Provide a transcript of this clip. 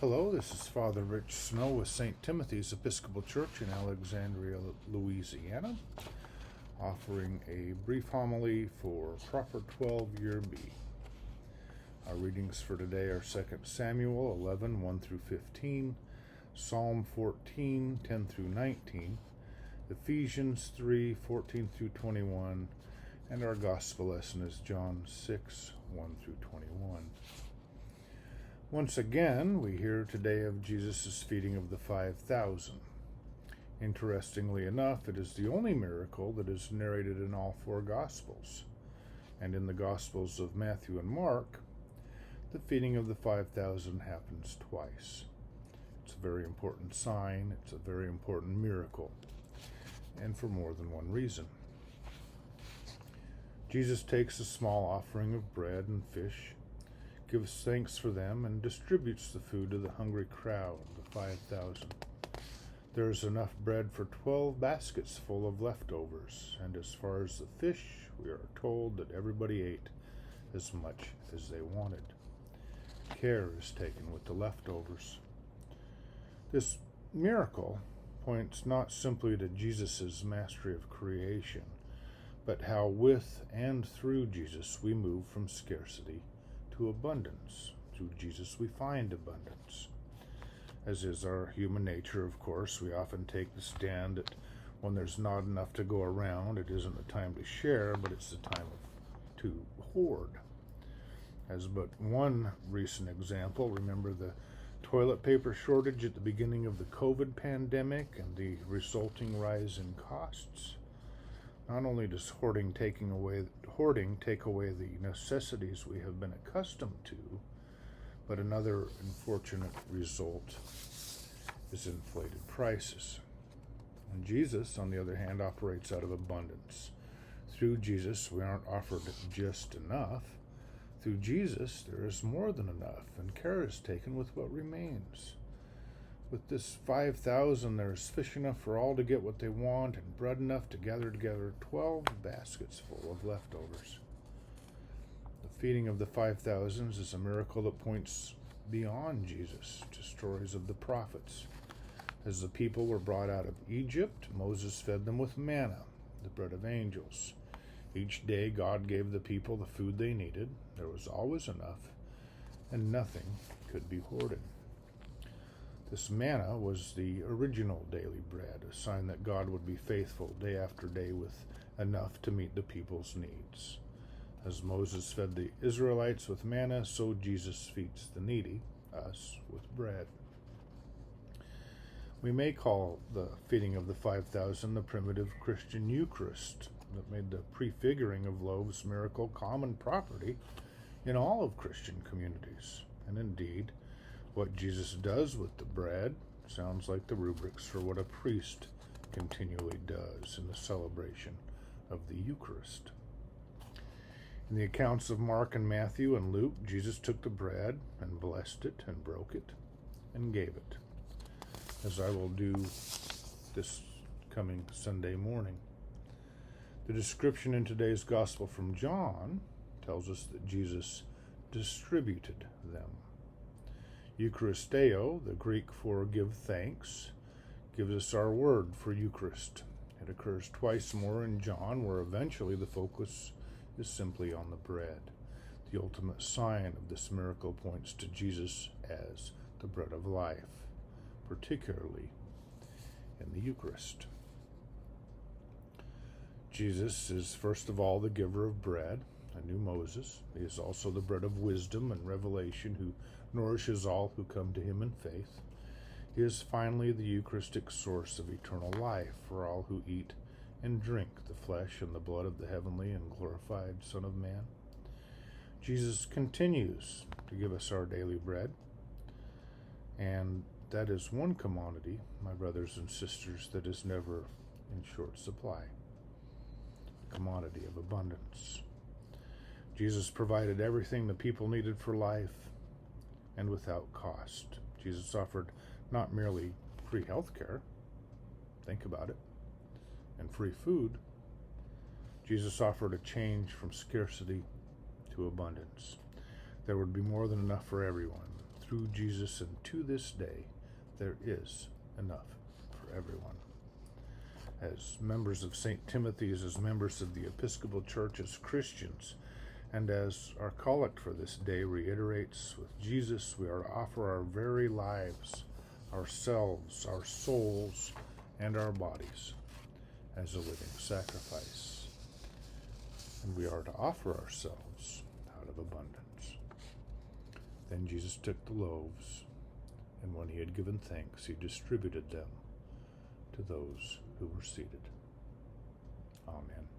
Hello, this is Father Rich Snow with St. Timothy's Episcopal Church in Alexandria, Louisiana, offering a brief homily for proper 12-year B. Our readings for today are 2 Samuel 11, 1 through 15, Psalm 14, 10 through 19, Ephesians 3, 14 through 21, and our gospel lesson is John 6, 1 through 21. Once again, we hear today of Jesus' feeding of the 5,000. Interestingly enough, it is the only miracle that is narrated in all four Gospels. And in the Gospels of Matthew and Mark, the feeding of the 5,000 happens twice. It's a very important sign, it's a very important miracle, and for more than one reason. Jesus takes a small offering of bread and fish, gives thanks for them, and distributes the food to the hungry crowd, the 5,000. There is enough bread for 12 baskets full of leftovers, and as far as the fish, we are told that everybody ate as much as they wanted. Care is taken with the leftovers. This miracle points not simply to Jesus' mastery of creation, but how with and through Jesus we move from scarcity to abundance. Through Jesus we find abundance. As is our human nature, of course, we often take the stand that when there's not enough to go around, it isn't the time to share, but it's the time to hoard. As but one recent example, remember the toilet paper shortage at the beginning of the COVID pandemic and the resulting rise in costs? Not only does hoarding take away the necessities we have been accustomed to, but another unfortunate result is inflated prices. And Jesus, on the other hand, operates out of abundance. Through Jesus, we aren't offered just enough. Through Jesus, there is more than enough, and care is taken with what remains. With this 5,000, there is fish enough for all to get what they want, and bread enough to gather together 12 baskets full of leftovers. The feeding of the 5,000 is a miracle that points beyond Jesus to stories of the prophets. As the people were brought out of Egypt, Moses fed them with manna, the bread of angels. Each day, God gave the people the food they needed. There was always enough, and nothing could be hoarded. This manna was the original daily bread, a sign that God would be faithful day after day with enough to meet the people's needs. As Moses fed the Israelites with manna, so Jesus feeds the needy, us, with bread. We may call the feeding of the 5,000 the primitive Christian Eucharist that made the prefiguring of loaves miracle common property in all of Christian communities. And indeed, what Jesus does with the bread sounds like the rubrics for what a priest continually does in the celebration of the Eucharist. In the accounts of Mark and Matthew and Luke, Jesus took the bread and blessed it and broke it and gave it, as I will do this coming Sunday morning. The description in today's Gospel from John tells us that Jesus distributed them. Eucharisteo, the Greek for give thanks, gives us our word for Eucharist. It occurs twice more in John, where eventually the focus is simply on the bread. The ultimate sign of this miracle points to Jesus as the bread of life, particularly in the Eucharist. Jesus is first of all the giver of bread, a new Moses. He is also the bread of wisdom and revelation who nourishes all who come to him in faith. He is finally the Eucharistic source of eternal life for all who eat and drink the flesh and the blood of the heavenly and glorified Son of Man. Jesus continues to give us our daily bread, and that is one commodity, my brothers and sisters, that is never in short supply, the commodity of abundance. Jesus provided everything the people needed for life, and without cost. Jesus offered not merely free health care, think about it, and free food. Jesus offered a change from scarcity to abundance. There would be more than enough for everyone through Jesus, and to this day there is enough for everyone. As members of St. Timothy's, as members of the Episcopal Church, as Christians, and as our collect for this day reiterates, with Jesus we are to offer our very lives, ourselves, our souls, and our bodies as a living sacrifice. And we are to offer ourselves out of abundance. Then Jesus took the loaves, and when he had given thanks, he distributed them to those who were seated. Amen.